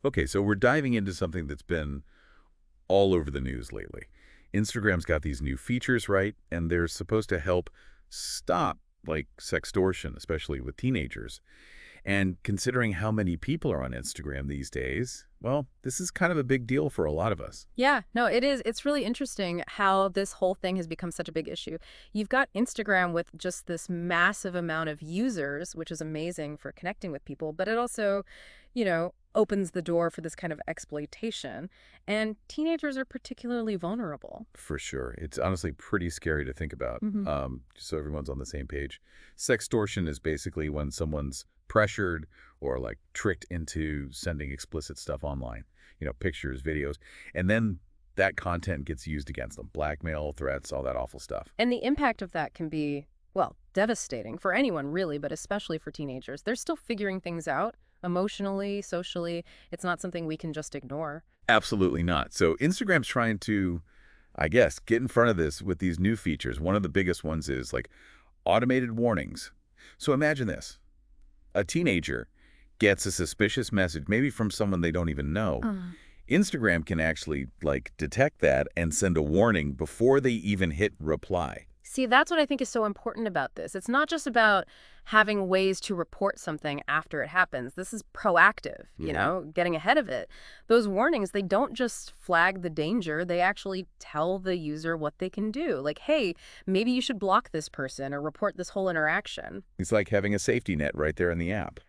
Okay, so we're diving into something that's been all over the news lately. Instagram's got these new features, right? And they're supposed to help stop, like, sextortion, especially with teenagers. And considering how many people are on Instagram these days, well, this is kind of a big deal for a lot of us. Yeah, no, it is. It's really interesting how this whole thing has become such a big issue. You've got Instagram with just this massive amount of users, which is amazing for connecting with people, but it also, opens the door for this kind of exploitation. And teenagers are particularly vulnerable. For sure. It's honestly pretty scary to think about, Hmm. just so everyone's on the same page. Sextortion is basically when someone's pressured or like tricked into sending explicit stuff online, pictures, videos, and then that content gets used against them. Blackmail, threats, all that awful stuff. And the impact of that can be, well, devastating for anyone really, but especially for teenagers. They're still figuring things out emotionally, socially. It's not something we can just ignore. Absolutely not. So Instagram's trying to, I guess, get in front of this with these new features. One of the biggest ones is like automated warnings. So imagine this. A teenager gets a suspicious message, maybe from someone they don't even know. Instagram can actually like detect that and send a warning before they even hit reply. See, that's what I think is so important about this. It's not just about having ways to report something after it happens. This is proactive, getting ahead of it. Those warnings, they don't just flag the danger, they actually tell the user what they can do. Like, hey, maybe you should block this person or report this whole interaction. It's like having a safety net right there in the app.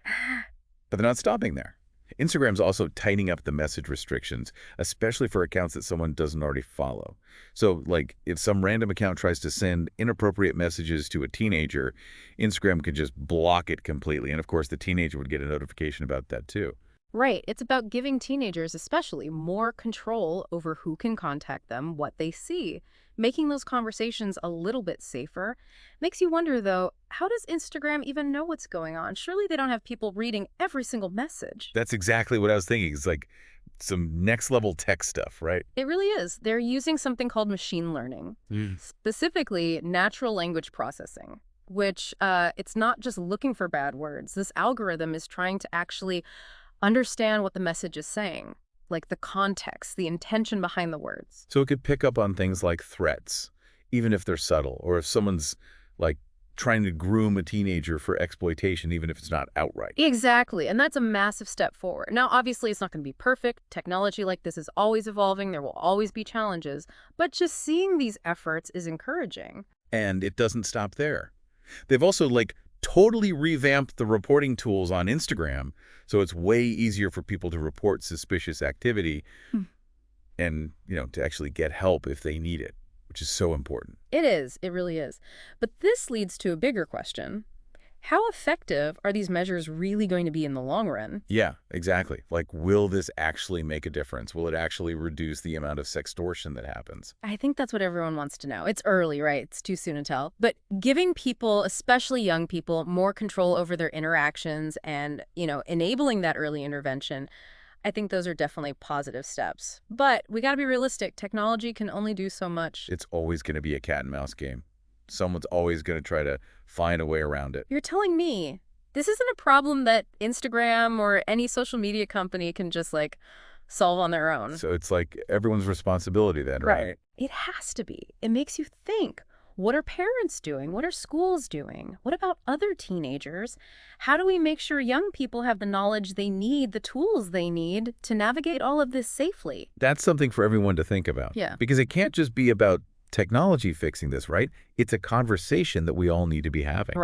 But they're not stopping there. Instagram's also tightening up the message restrictions, especially for accounts that someone doesn't already follow. So, like, if some random account tries to send inappropriate messages to a teenager, Instagram can just block it completely. And, of course, the teenager would get a notification about that, too. Right. It's about giving teenagers, especially, more control over who can contact them, what they see. Making those conversations a little bit safer. Makes you wonder, though, how does Instagram even know what's going on? Surely they don't have people reading every single message. That's exactly what I was thinking. It's like some next-level tech stuff, right? It really is. They're using something called machine learning, specifically natural language processing, which it's not just looking for bad words. This algorithm is trying to actually understand what the message is saying, like the context, the intention behind the words. So it could pick up on things like threats, even if they're subtle, or if someone's, like, trying to groom a teenager for exploitation, even if it's not outright. Exactly, and that's a massive step forward. Now, obviously, it's not going to be perfect. Technology like this is always evolving. There will always be challenges, but just seeing these efforts is encouraging. And it doesn't stop there. They've also, like, totally revamped the reporting tools on Instagram, so it's way easier for people to report suspicious activity and, to actually get help if they need it, which is so important. It is. It really is. But this leads to a bigger question. How effective are these measures really going to be in the long run? Yeah, exactly. Like, will this actually make a difference? Will it actually reduce the amount of sextortion that happens? I think that's what everyone wants to know. It's early, right? It's too soon to tell. But giving people, especially young people, more control over their interactions and, enabling that early intervention, I think those are definitely positive steps. But we got to be realistic. Technology can only do so much. It's always going to be a cat and mouse game. Someone's always going to try to find a way around it. You're telling me this isn't a problem that Instagram or any social media company can just solve on their own. So it's like everyone's responsibility then, right? It has to be. It makes you think. What are parents doing? What are schools doing? What about other teenagers? How do we make sure young people have the knowledge they need, the tools they need to navigate all of this safely? That's something for everyone to think about. Yeah. Because it can't just be about technology fixing this, right? It's a conversation that we all need to be having.